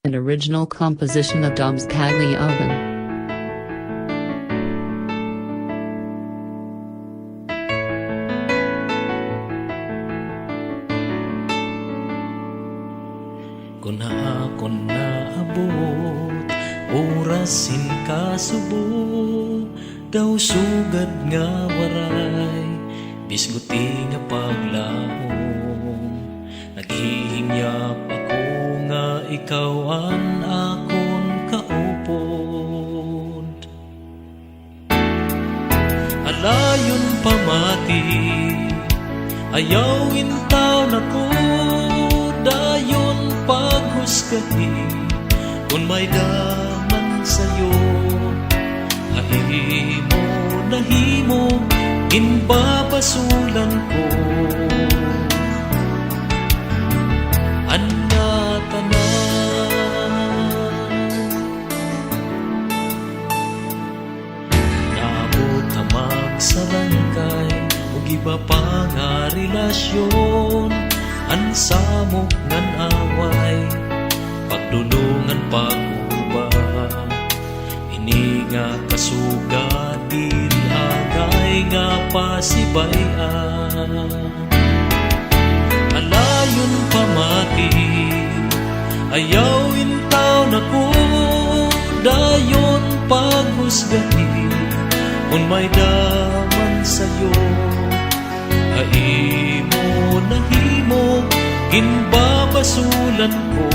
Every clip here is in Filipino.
An original composition of Doms Caglioven. Kung naabot, orasin kasubo, daw sugad nga waray, bisguti nga paglaom. Naghihimyap ako nga ikaw an akon kaupod. Alayon pamati, ayaw intaw na ko, dayon paghusgahi, kung may daman sa'yo. Hahimo nahimo, inbabasulan ko. Naabot hamag sa langkay, ug iba pa nga relasyon, ansamok ngan away, pagdulungan pag-uba. Ini nga kasuga, dili agay nga pasibayan. Alayon pamati, ayaw intaw na ko, dayon paghusgahi, kung may daman sa'yo. Haimo nahimo, ginbabasulan ko.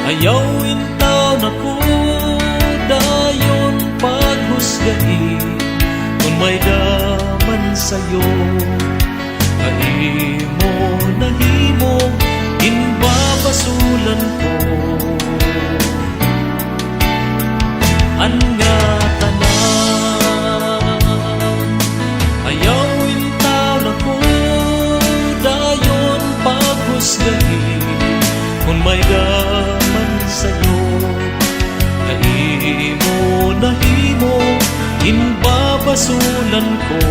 Ayaw intaw na ko, dayon paghusgahi, kung may daman sa'yo. Haimo nahimo, inbabasulan ko. An nga tanan, ayaw intaw na ko, dayon paghusgahi, kung may daman sa'yo. Haimo nahimo, inbabasulan ko.